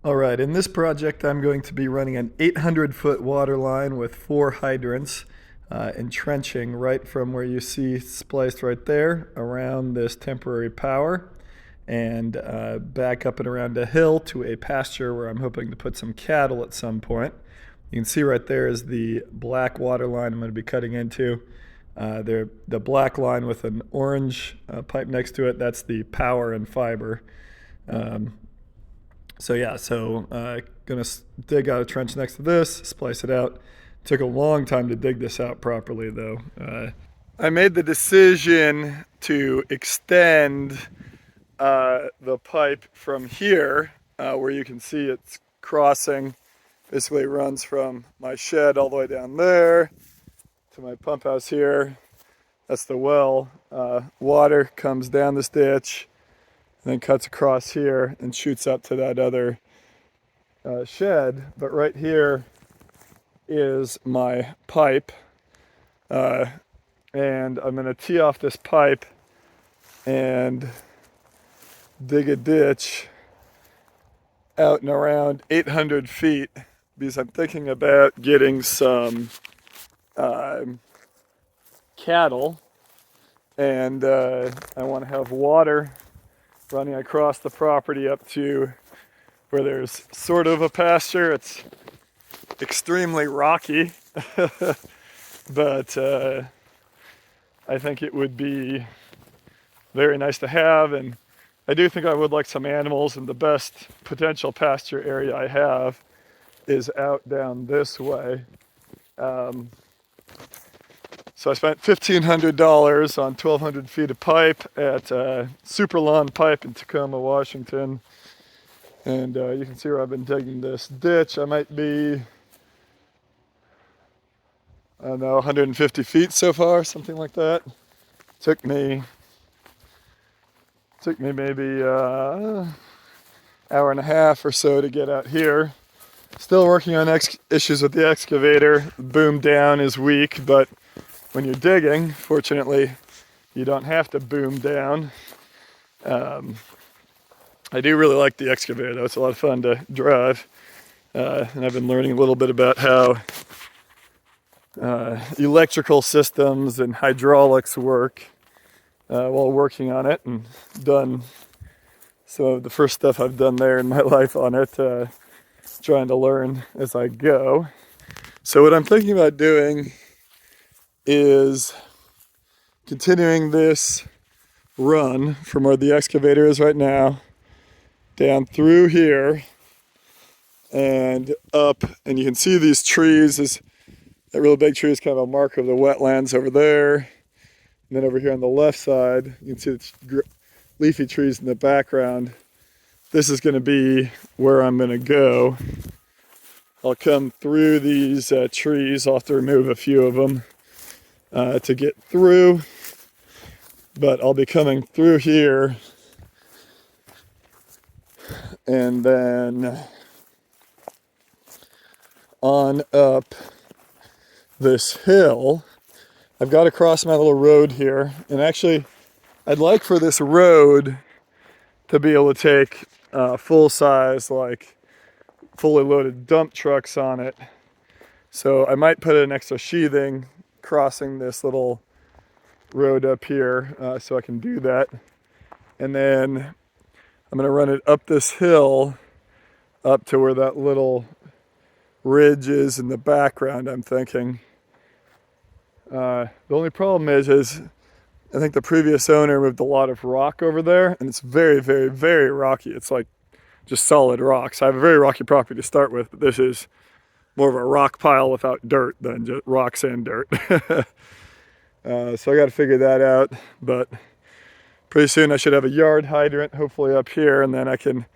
All right, in this project I'm going to be running an 800-foot water line with 4 hydrants, entrenching right from where you see spliced right there around this temporary power and back up and around a hill to a pasture where I'm hoping to put some cattle at some point. You can see right there is the black water line I'm going to be cutting into. The black line with an orange pipe next to it, that's the power and fiber. Um, gonna dig out a trench next to this, splice it out. Took a long time to dig this out properly though. I made the decision to extend the pipe from here, where you can see it's crossing. Basically runs from my shed all the way down there to my pump house here. That's the well. Water comes down this ditch, and then cuts across here and shoots up to that other shed. But right here is my pipe, and I'm going to tee off this pipe and dig a ditch out and around 800 feet because I'm thinking about getting some cattle, and I want to have water running across the property up to where there's sort of a pasture. It's extremely rocky, but I think it would be very nice to have, and I do think I would like some animals, and the best potential pasture area I have is out down this way. So I spent $1,500 on 1,200 feet of pipe at Super Lawn Pipe in Tacoma, Washington. And you can see where I've been digging this ditch. I might be, I don't know, 150 feet so far, something like that. Took me maybe hour and a half or so to get out here. Still working on issues with the excavator. The boom down is weak, but when you're digging, fortunately, you don't have to boom down. I do really like the excavator though. It's a lot of fun to drive. And I've been learning a little bit about how electrical systems and hydraulics work while working on it, and done some of the first stuff I've done there in my life on it, trying to learn as I go. So what I'm thinking about doing is continuing this run from where the excavator is right now down through here and up, and you can see these trees. That really big tree is kind of a marker of the wetlands over there, and then over here on the left side you can see the leafy trees in the background. This is going to be where I'm going to go. I'll come through these trees. I'll have to remove a few of them to get through, but I'll be coming through here and then on up this hill. I've got to cross my little road here, and actually I'd like for this road to be able to take full size, like fully loaded dump trucks on it. So I might put an extra sheathing crossing this little road up here so I can do that. And then I'm going to run it up this hill up to where that little ridge is in the background, I'm thinking. The only problem is I think the previous owner moved a lot of rock over there, and it's very, very, very rocky. It's like just solid rocks. I have a very rocky property to start with, but this is more of a rock pile without dirt than just rocks and dirt. So I got to figure that out, but pretty soon I should have a yard hydrant, hopefully up here, and then I can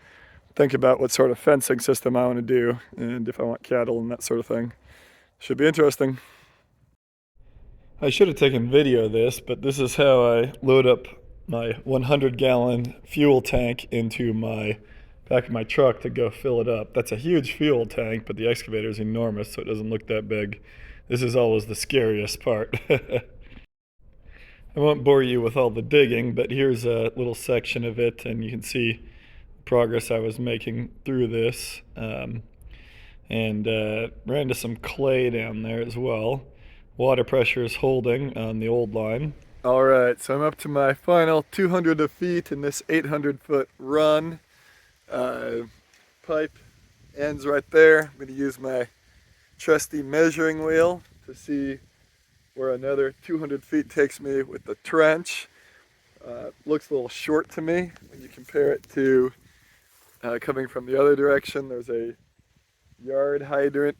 think about what sort of fencing system I want to do, and if I want cattle and that sort of thing. Should be interesting. I should have taken video of this, but this is how I load up my 100-gallon fuel tank into my back of my truck to go fill it up. That's a huge fuel tank, but the excavator is enormous, so it doesn't look that big. This is always the scariest part. I won't bore you with all the digging, but here's a little section of it, and you can see the progress I was making through this, and ran into some clay down there as well. Water pressure is holding on the old line. All right, so I'm up to my final 200 feet in this 800-foot run. Pipe ends right there. I'm going to use my trusty measuring wheel to see where another 200 feet takes me with the trench. Looks a little short to me when you compare it to coming from the other direction. There's a yard hydrant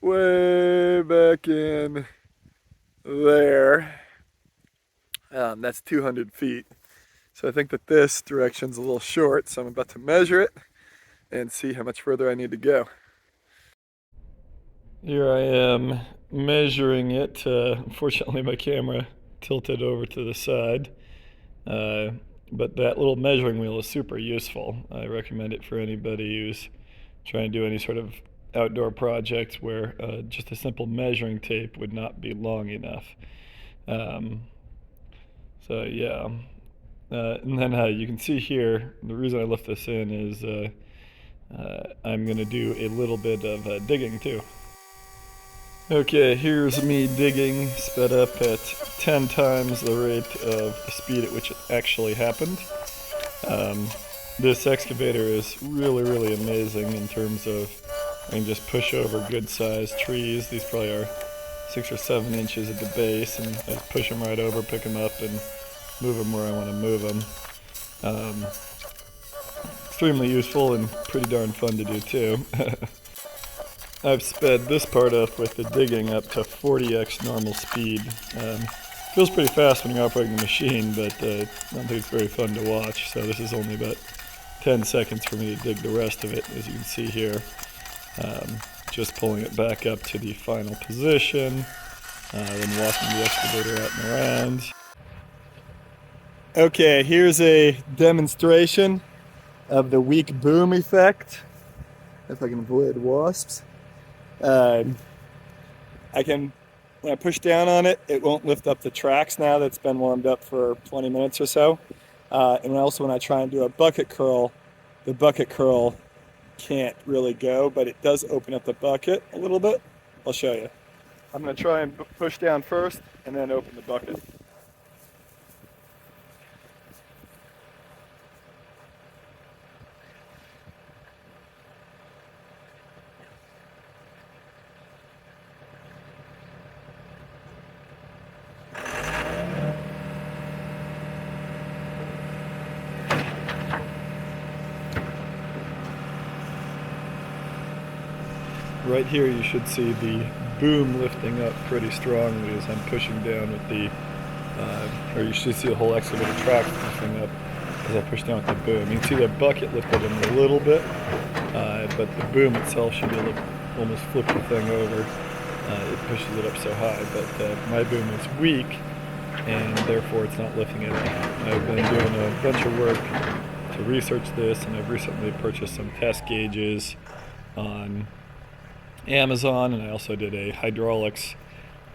way back in there. That's 200 feet. So I think that this direction's a little short, so I'm about to measure it and see how much further I need to go. Here I am measuring it. Unfortunately, my camera tilted over to the side. But that little measuring wheel is super useful. I recommend it for anybody who's trying to do any sort of outdoor project where just a simple measuring tape would not be long enough. So yeah, and then you can see here, the reason I left this in is I'm going to do a little bit of digging too. Okay, here's me digging, sped up at 10 times the rate of the speed at which it actually happened. This excavator is really amazing in terms of I can just push over good-sized trees. These probably are 6 or 7 inches at the base, and I just push them right over, pick them up, and move them where I want to move them. Extremely useful and pretty darn fun to do too. I've sped this part up with the digging up to 40x normal speed. Feels pretty fast when you're operating the machine, but I don't think it's very fun to watch. So this is only about 10 seconds for me to dig the rest of it, as you can see here. Just pulling it back up to the final position, then walking the excavator out and around. Okay, here's a demonstration of the weak boom effect. If I can avoid wasps. When I push down on it, it won't lift up the tracks now that's been warmed up for 20 minutes or so. And also when I try and do a bucket curl, the bucket curl can't really go, but it does open up the bucket a little bit. I'll show you. I'm going to try and push down first and then open the bucket. Right here you should see the boom lifting up pretty strongly as I'm pushing down with the, or you should see the whole excavator track lifting up as I push down with the boom. You can see the bucket lifted in a little bit, but the boom itself should be able to almost flip the thing over. It pushes it up so high, but my boom is weak and therefore it's not lifting it up. I've been doing a bunch of work to research this, and I've recently purchased some test gauges on Amazon, and I also did a hydraulics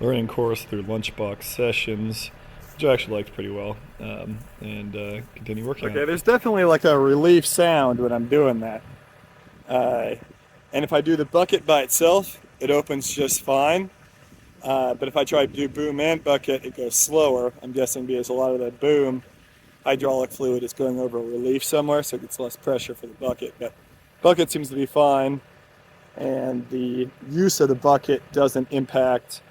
learning course through Lunchbox Sessions, which I actually liked pretty well, and continue working on it. Okay, there's definitely like a relief sound when I'm doing that. And if I do the bucket by itself, it opens just fine. But if I try to do boom and bucket, it goes slower. I'm guessing because a lot of that boom hydraulic fluid is going over a relief somewhere, so it gets less pressure for the bucket. But bucket seems to be fine, and the use of the bucket doesn't impact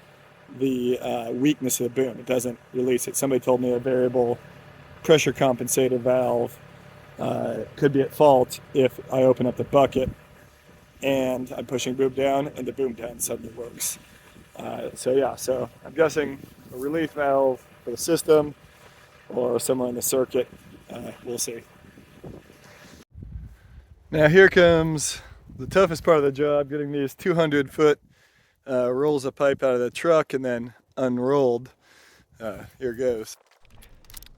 the weakness of the boom. It doesn't release it. Somebody told me a variable pressure compensator valve could be at fault if I open up the bucket and I'm pushing boom down, and the boom down suddenly works. So I'm guessing a relief valve for the system or somewhere in the circuit. We'll see. Now here comes the toughest part of the job, getting these 200-foot rolls of pipe out of the truck and then unrolled. Here goes.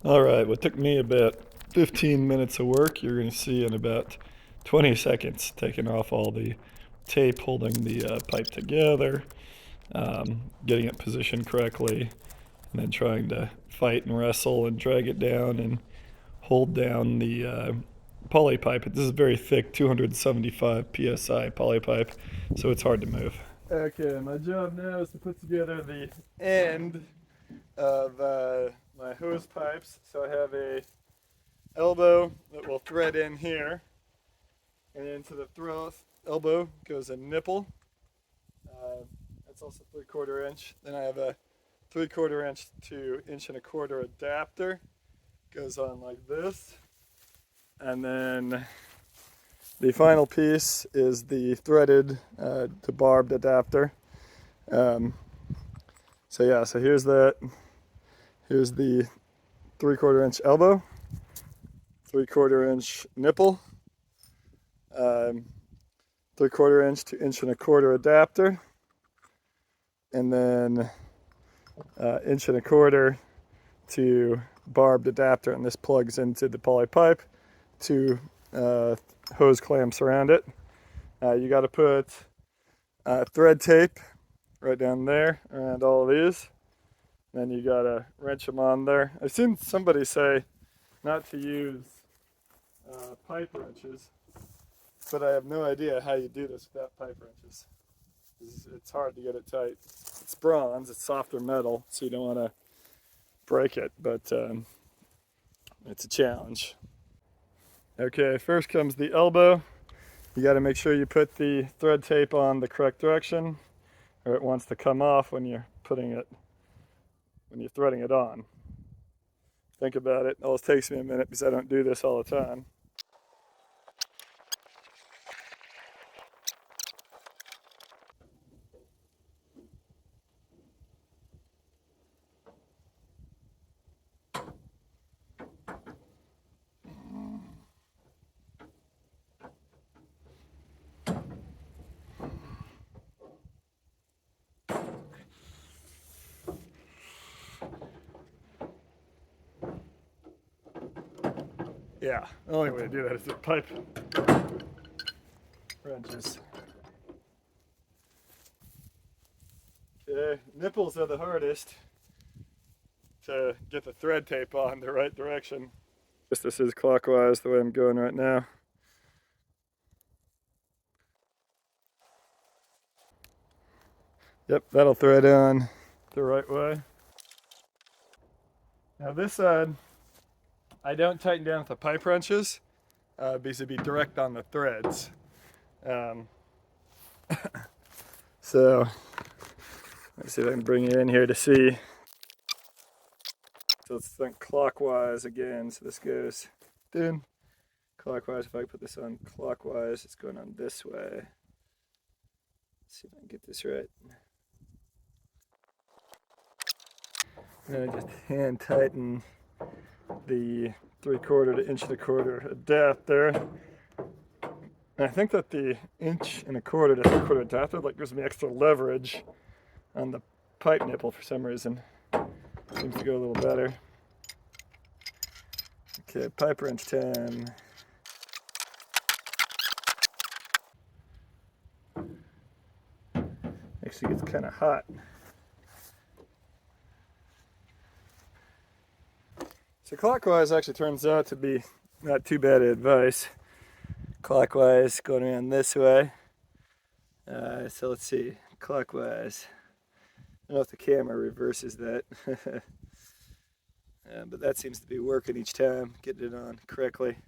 All right, what took me about 15 minutes of work, you're going to see in about 20 seconds, taking off all the tape holding the pipe together, getting it positioned correctly, and then trying to fight and wrestle and drag it down and hold down the poly pipe. This is very thick, 275 psi poly pipe, so it's hard to move. Okay, my job now is to put together the end of my hose pipes. So I have a elbow that will thread in here, and into the elbow goes a nipple. That's also 3/4 inch. Then I have a 3/4 inch to 1.25 inch adapter. Goes on like this. And then the final piece is the threaded to barbed adapter. So yeah, so here's that. Here's the 3/4 inch elbow, 3/4 inch nipple, 3/4 inch to 1.25 inch adapter, and then 1.25 inch to barbed adapter, and this plugs into the poly pipe. Two hose clamps around it. You got to put thread tape right down there around all of these. Then you got to wrench them on there. I've seen somebody say not to use pipe wrenches, but I have no idea how you do this without pipe wrenches. It's hard to get it tight. It's bronze, it's softer metal, so you don't want to break it, but it's a challenge. Okay, first comes the elbow. You got to make sure you put the thread tape on the correct direction, or it wants to come off when you're threading it on. Think about it. It always takes me a minute because I don't do this all the time. Yeah, the only way to do that is with pipe wrenches. Okay, nipples are the hardest to get the thread tape on the right direction. This is clockwise the way I'm going right now. Yep, that'll thread on the right way. Now this side, I don't tighten down with the pipe wrenches because it'd be direct on the threads. So let's see if I can bring you in here to see. So let's think clockwise again. So this goes in clockwise. If I put this on clockwise, it's going on this way. Let's see if I can get this right. And I just hand tighten the 3/4 to 1.25 inch adapter. And I think that the 1.25 inch to 3/4 adapter gives me extra leverage on the pipe nipple for some reason. Seems to go a little better. Okay, pipe wrench time. Actually gets kind of hot. So clockwise actually turns out to be not too bad advice. Clockwise going around this way. So let's see, clockwise. I don't know if the camera reverses that. But that seems to be working each time, getting it on correctly.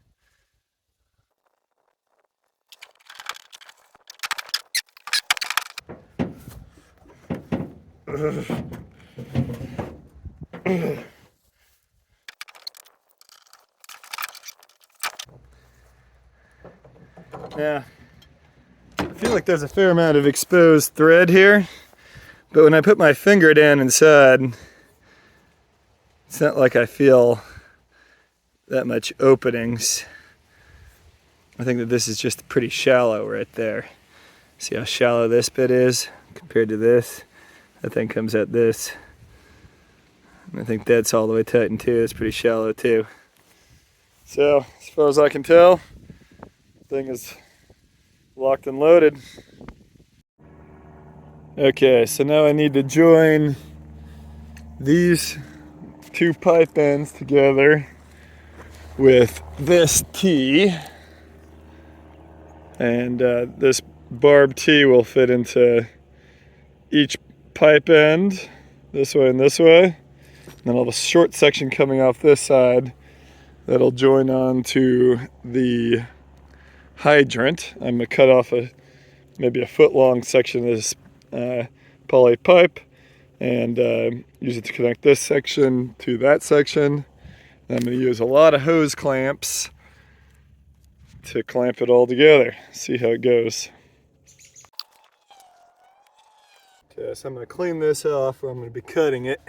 Now, I feel like there's a fair amount of exposed thread here, but when I put my finger down inside, it's not like I feel that much openings. I think that this is just pretty shallow right there. See how shallow this bit is compared to this? That thing comes at this. And I think that's all the way tightened too. It's pretty shallow too. So, as far as I can tell, the thing is locked and loaded. Okay, so now I need to join these two pipe ends together with this T, and this barb T will fit into each pipe end, this way and this way. And then I'll have a short section coming off this side that'll join on to the hydrant. I'm gonna cut off maybe a foot long section of this poly pipe and use it to connect this section to that section. And I'm gonna use a lot of hose clamps to clamp it all together. See how it goes. Okay, so I'm gonna clean this off, or I'm gonna be cutting it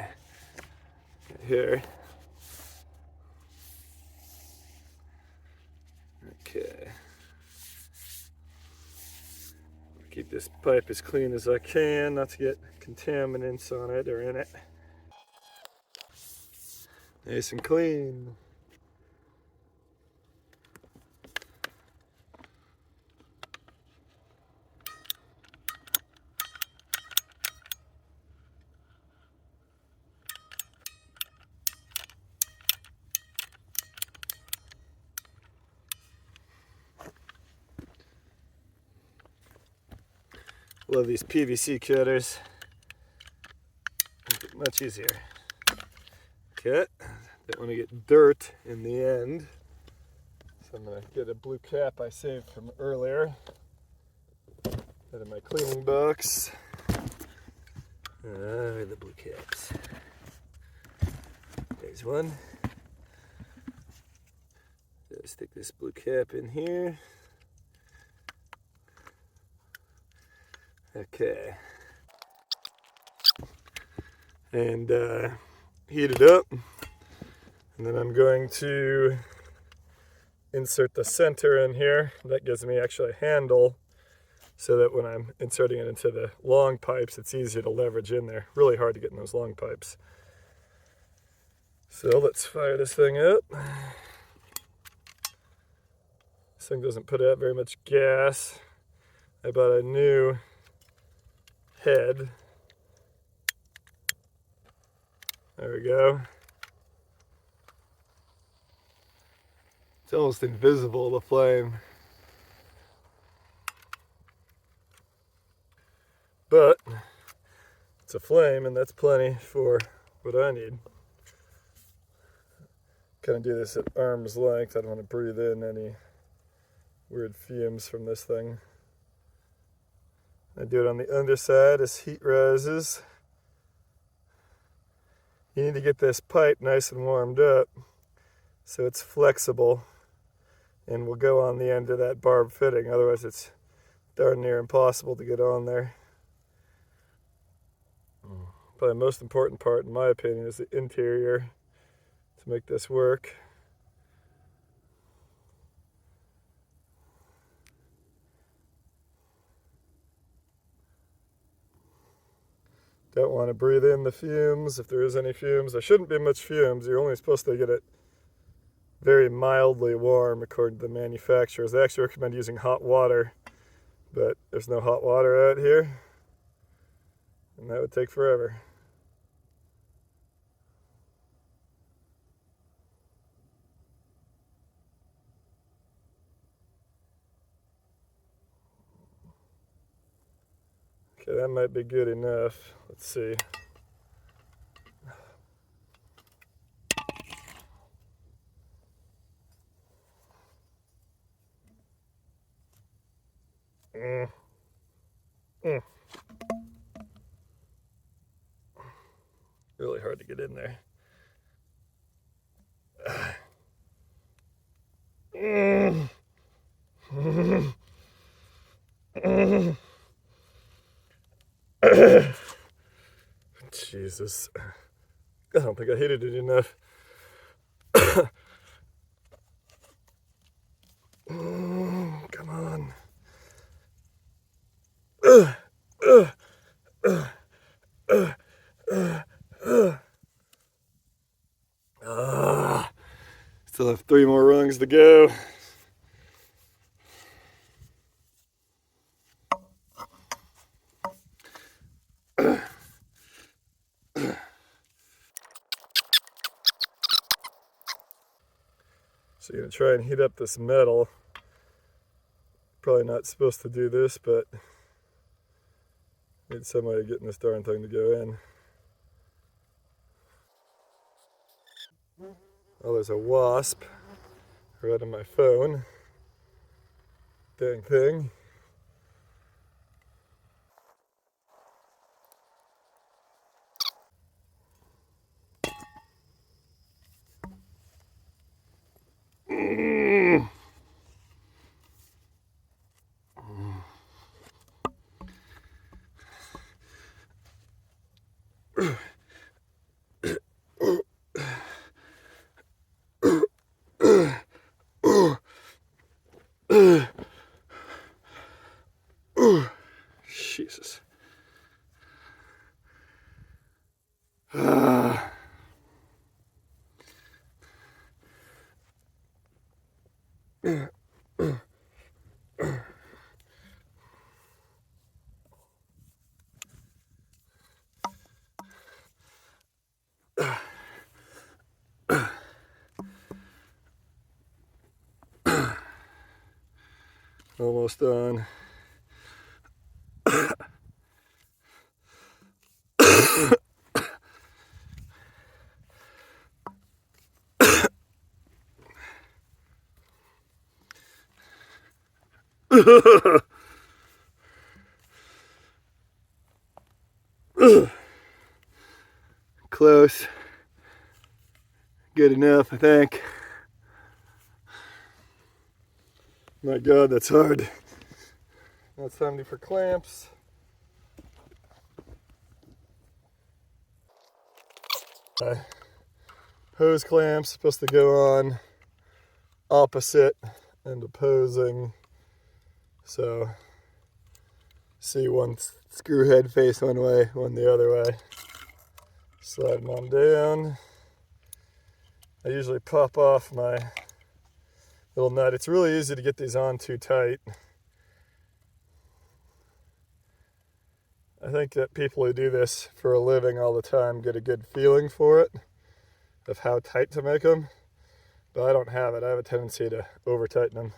here. Okay. Keep this pipe as clean as I can, not to get contaminants on it or in it. Nice and clean. Love these PVC cutters. Make it much easier. Cut. Don't want to get dirt in the end. So I'm going to get a blue cap I saved from earlier out of my cleaning box. The blue caps. There's one. So stick this blue cap in here. Okay. And heat it up. And then I'm going to insert the center in here. That gives me actually a handle so that when I'm inserting it into the long pipes, it's easier to leverage in there. Really hard to get in those long pipes. So let's fire this thing up. This thing doesn't put out very much gas. I bought a new head. There we go. It's almost invisible, the flame. But it's a flame, and that's plenty for what I need. Kind of do this at arm's length. I don't want to breathe in any weird fumes from this thing. I do it on the underside as heat rises. You need to get this pipe nice and warmed up so it's flexible and will go on the end of that barb fitting. Otherwise it's darn near impossible to get on there. Probably the most important part, in my opinion, is the interior to make this work. Don't want to breathe in the fumes. If there is any fumes, there shouldn't be much fumes. You're only supposed to get it very mildly warm according to the manufacturers. They actually recommend using hot water, but there's no hot water out here, and that would take forever. Okay, that might be good enough. Let's see. Really hard to get in there. Jesus. I don't think I heated it enough. Come on. Still have 3 more rungs to go. So you're gonna try and heat up this metal. Probably not supposed to do this, but need some way of getting this darn thing to go in. Oh, there's a wasp right on my phone. Dang thing. Jesus. Almost done. Close. Good enough, I think. My God, that's hard. Now it's time for clamps. Hose clamps supposed to go on opposite and opposing. So see one screw head face one way, one the other way. Slide them on down. I usually pop off my little nut. It's really easy to get these on too tight. I think that people who do this for a living all the time get a good feeling for it, of how tight to make them. But I don't have it. I have a tendency to over tighten them.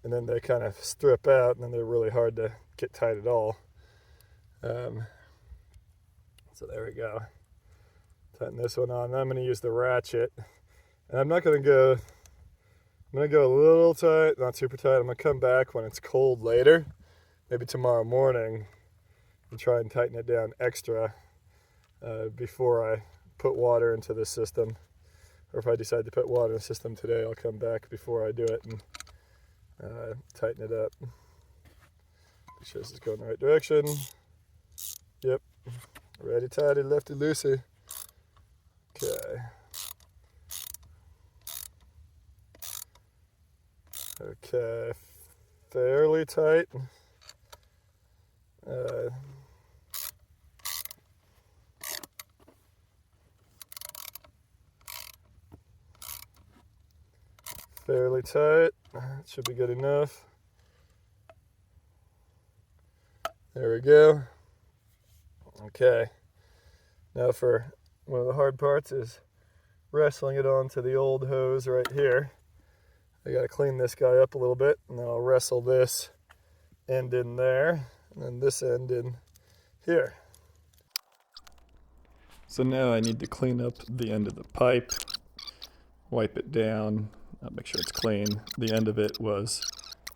And then they kind of strip out, and then they're really hard to get tight at all. So there we go. Tighten this one on. I'm going to use the ratchet. And I'm not going to go, I'm going to go a little tight, not super tight. I'm going to come back when it's cold later, maybe tomorrow morning, and try and tighten it down extra before I put water into the system. Or if I decide to put water in the system today, I'll come back before I do it and tighten it up. Make sure this is going the right direction. Yep. Righty tighty, lefty loosey. Okay. Okay. Fairly tight. Fairly tight. Should be good enough. There we go. Okay. Now for one of the hard parts is wrestling it onto the old hose right here. I gotta clean this guy up a little bit, and then I'll wrestle this end in there, and then this end in here. So now I need to clean up the end of the pipe, wipe it down, make sure it's clean. The end of it was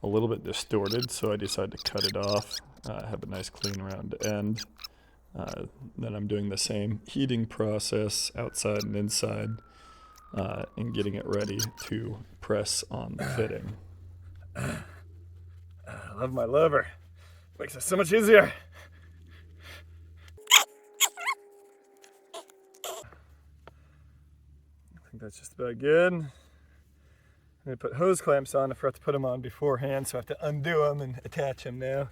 a little bit distorted, so I decided to cut it off, have a nice clean round end. Then I'm doing the same heating process outside and inside, and getting it ready to press on the fitting. I love my lever. Makes it so much easier. I think that's just about good. I'm going to put hose clamps on. I forgot to put them on beforehand, so I have to undo them and attach them now.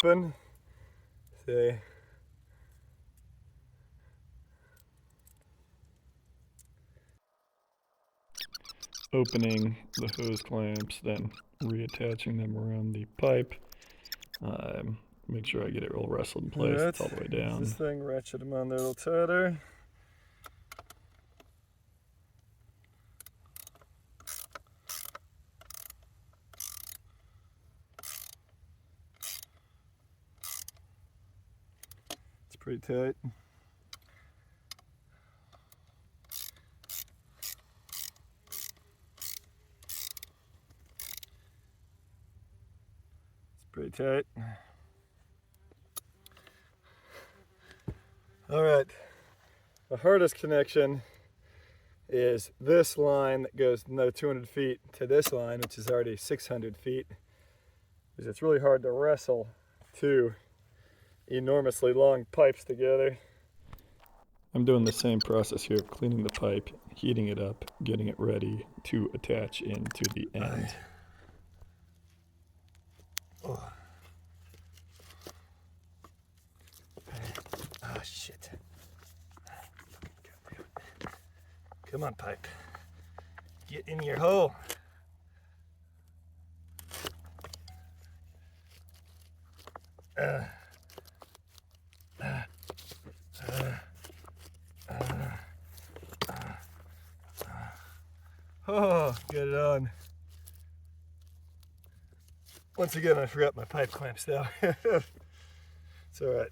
Open. See. Opening the hose clamps, then reattaching them around the pipe. make sure I get it all wrestled in place. Right. It's all the way down. This thing, ratchet them on there a little tighter. It's pretty tight. Pretty tight. All right, the hardest connection is this line that goes another 200 feet to this line, which is already 600 feet, because it's really hard to wrestle two enormously long pipes together. I'm doing the same process here of cleaning the pipe, heating it up, getting it ready to attach into the end. Oh, shit. Come on, pipe. Get in your hole. Oh, get it on. Once again, I forgot my pipe clamps though. It's all right.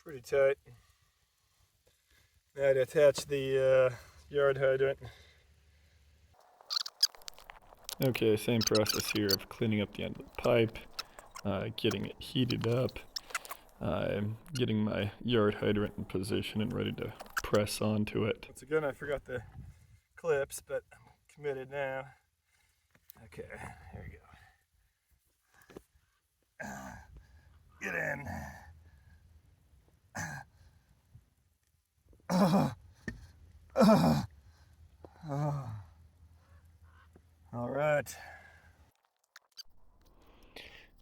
Pretty tight. Now to attach the yard hydrant. Okay, same process here of cleaning up the end of the pipe, getting it heated up, getting my yard hydrant in position and ready to press onto it. Once again, I forgot the clips, but I'm committed now. Okay, here we go. Get in. All right.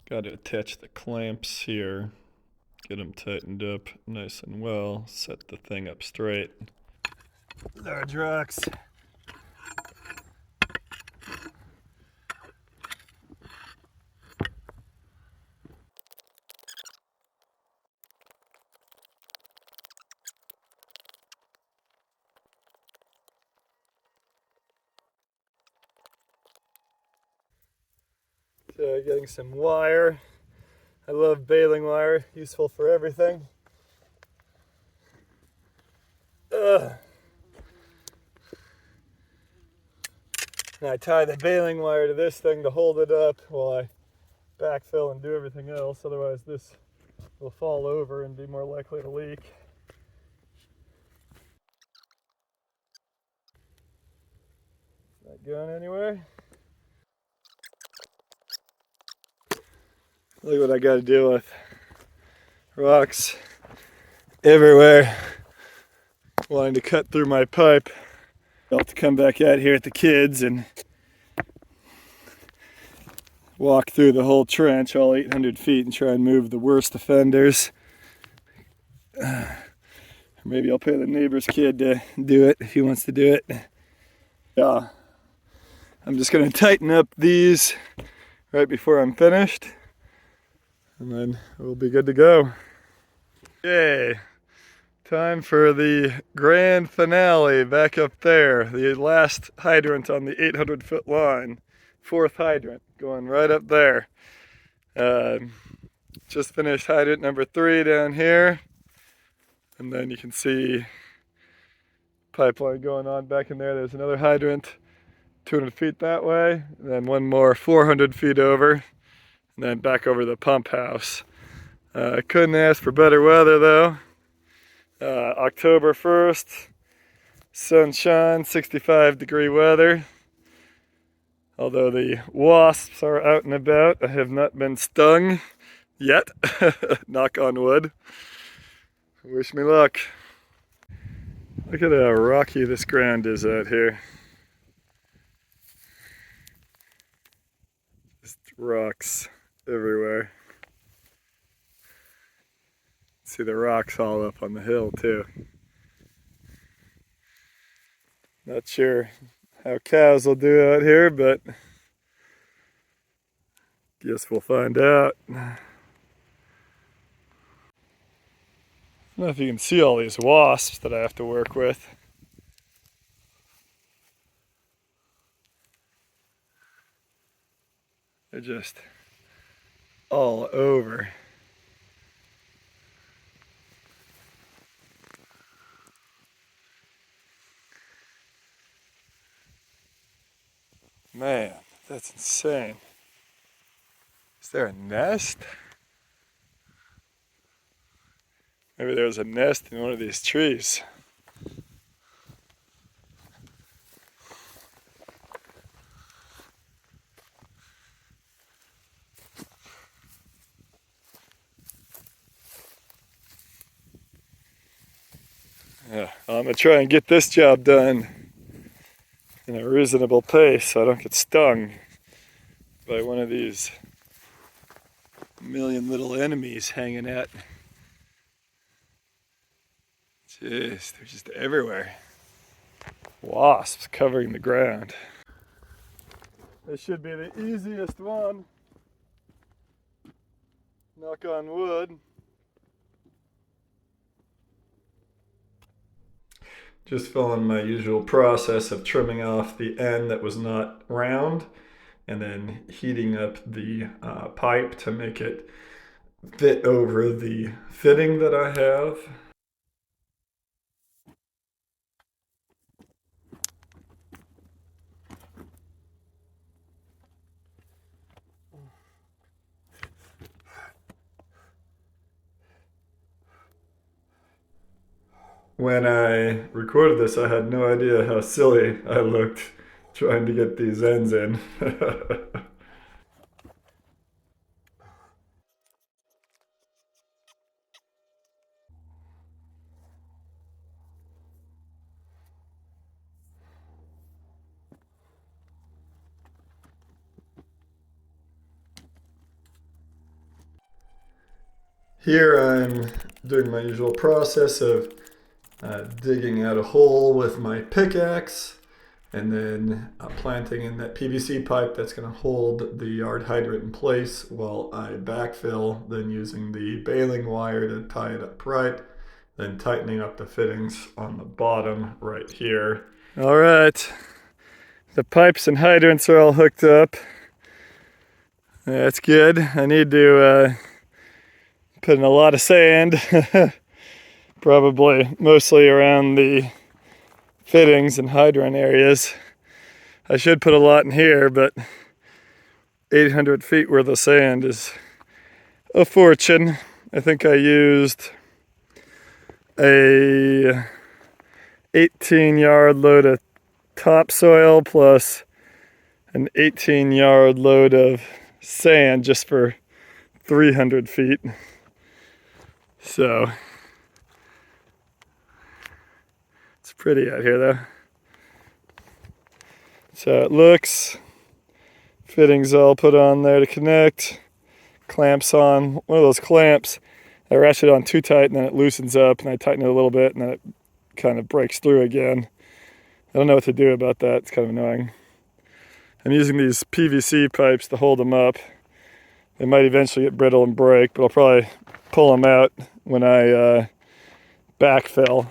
Got to attach the clamps here, get them tightened up nice and well, set the thing up straight. Large rocks. So getting some wire. I love baling wire, useful for everything. And I tie the baling wire to this thing to hold it up while I backfill and do everything else. Otherwise this will fall over and be more likely to leak. Not going anywhere. Look what I got to deal with. Rocks everywhere. Wanting to cut through my pipe. I'll have to come back out here at the kids and walk through the whole trench, all 800 feet, and try and move the worst offenders. Maybe I'll pay the neighbor's kid to do it if he wants to do it. Yeah. I'm just going to tighten up these right before I'm finished, and then we'll be good to go. Okay, time for the grand finale back up there. The last hydrant on the 800-foot line. Fourth hydrant going right up there. Just finished hydrant number 3 down here. And then you can see pipeline going on back in there. There's another hydrant 200 feet that way. And then one more 400 feet over. And then back over to the pump house. Couldn't ask for better weather though. October 1st, sunshine, 65-degree weather. Although the wasps are out and about, I have not been stung yet. Knock on wood. Wish me luck. Look at how rocky this ground is out here. Just rocks everywhere. See the rocks all up on the hill too. Not sure how cows will do out here, but guess we'll find out. I don't know if you can see all these wasps that I have to work with. They're just all over. Man, that's insane. Is there a nest? Maybe there was a nest in one of these trees. Yeah, I'm gonna try and get this job done in a reasonable pace so I don't get stung by one of these million little enemies hanging out. Jeez, they're just everywhere. Wasps covering the ground. This should be the easiest one. Knock on wood. Just following my usual process of trimming off the end that was not round and then heating up the pipe to make it fit over the fitting that I have. When I recorded this, I had no idea how silly I looked trying to get these ends in. Here I'm doing my usual process of digging out a hole with my pickaxe and then planting in that PVC pipe that's going to hold the yard hydrant in place while I backfill, then using the baling wire to tie it up right, then tightening up the fittings on the bottom right here. All right, the pipes and hydrants are all hooked up. That's good. I need to put in a lot of sand, probably mostly around the fittings and hydrant areas. I should put a lot in here, but 800 feet worth of sand is a fortune. I think I used a 18-yard load of topsoil plus an 18-yard load of sand just for 300 feet. So it's pretty out here though. So it looks, fittings all put on there to connect, clamps on, one of those clamps, I ratchet on too tight and then it loosens up and I tighten it a little bit and then it kind of breaks through again. I don't know what to do about that, it's kind of annoying. I'm using these PVC pipes to hold them up. They might eventually get brittle and break, but I'll probably pull them out when I backfill.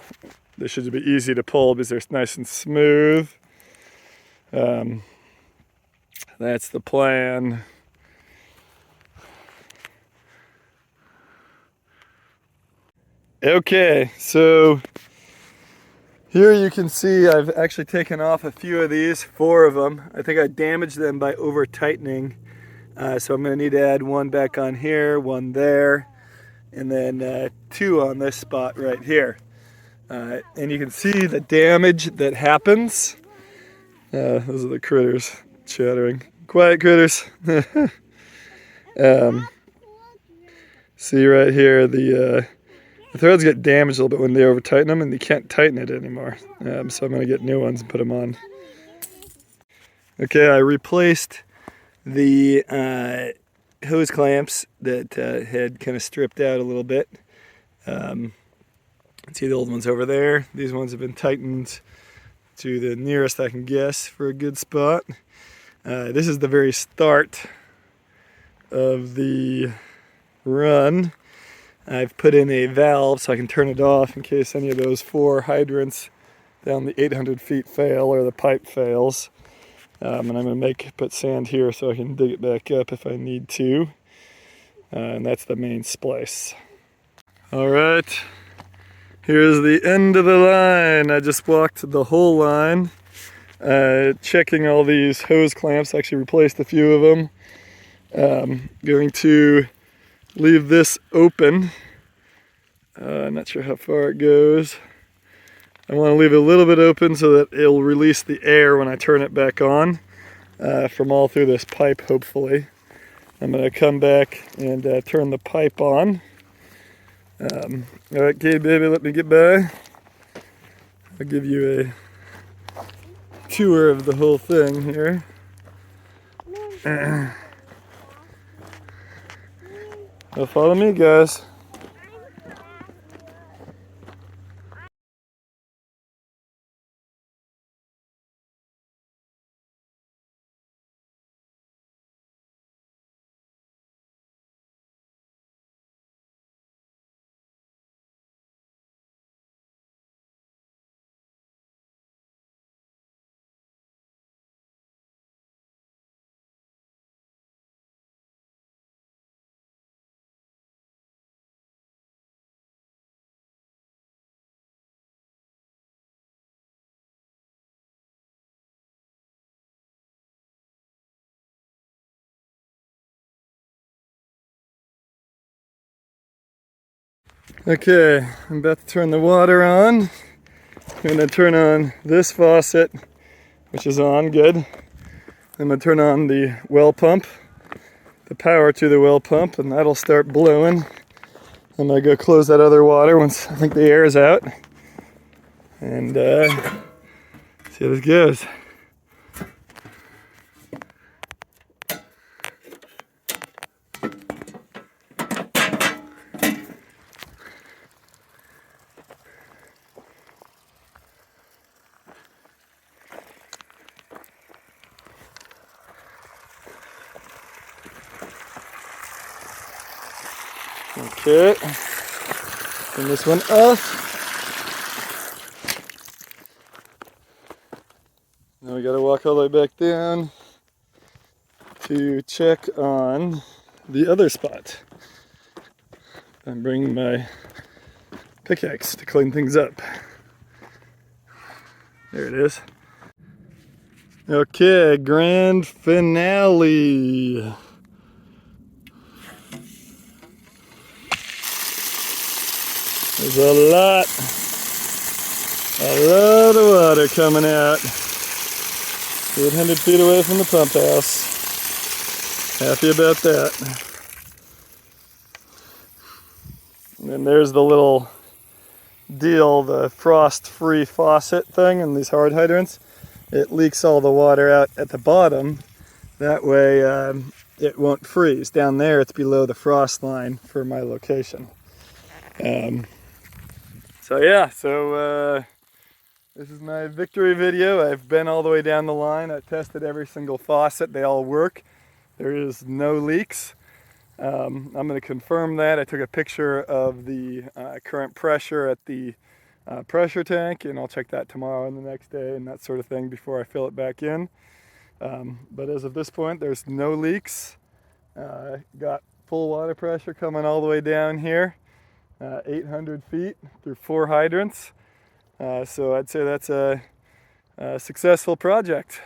They should be easy to pull because they're nice and smooth. That's the plan. Okay, so here you can see I've actually taken off a few of these, 4 of them. I think I damaged them by over tightening. So I'm going to need to add one back on here, one there, and then 2 on this spot right here. And you can see the damage that happens. Those are the critters chattering. Quiet, critters. See right here, the threads get damaged a little bit when they over tighten them and you can't tighten it anymore. So I'm going to get new ones and put them on. Okay, I replaced the hose clamps that had kind of stripped out a little bit. See the old ones over there? These ones have been tightened to the nearest I can guess for a good spot. This is the very start of the run. I've put in a valve so I can turn it off in case any of those 4 hydrants down the 800 feet fail or the pipe fails. And I'm going to put sand here so I can dig it back up if I need to. And that's the main splice. All right, here's the end of the line. I just walked the whole line, checking all these hose clamps. Actually replaced a few of them. Going to leave this open. Not sure how far it goes. I want to leave it a little bit open so that it'll release the air when I turn it back on from all through this pipe, hopefully. I'm going to come back and turn the pipe on. Okay, baby, let me get by. I'll give you a tour of the whole thing here. Well, follow me, guys. Okay, I'm about to turn the water on. I'm going to turn on this faucet, which is on, good. I'm going to turn on the well pump, the power to the well pump, and that'll start blowing. I'm going to go close that other water once I think the air is out. And see how this goes. Okay, turn this one off. Now we gotta walk all the way back down to check on the other spot. I'm bringing my pickaxe to clean things up. There it is. Okay, grand finale. There's a lot of water coming out. 800 feet away from the pump house. Happy about that. And then there's the little deal, the frost-free faucet thing in these hard hydrants. It leaks all the water out at the bottom. That way it won't freeze. Down there it's below the frost line for my location. So this is my victory video. I've been all the way down the line. I tested every single faucet. They all work. There is no leaks. I'm going to confirm that. I took a picture of the current pressure at the pressure tank, and I'll check that tomorrow and the next day and that sort of thing before I fill it back in. But as of this point, there's no leaks. Got full water pressure coming all the way down here. 800 feet through 4 hydrants. So I'd say that's a successful project.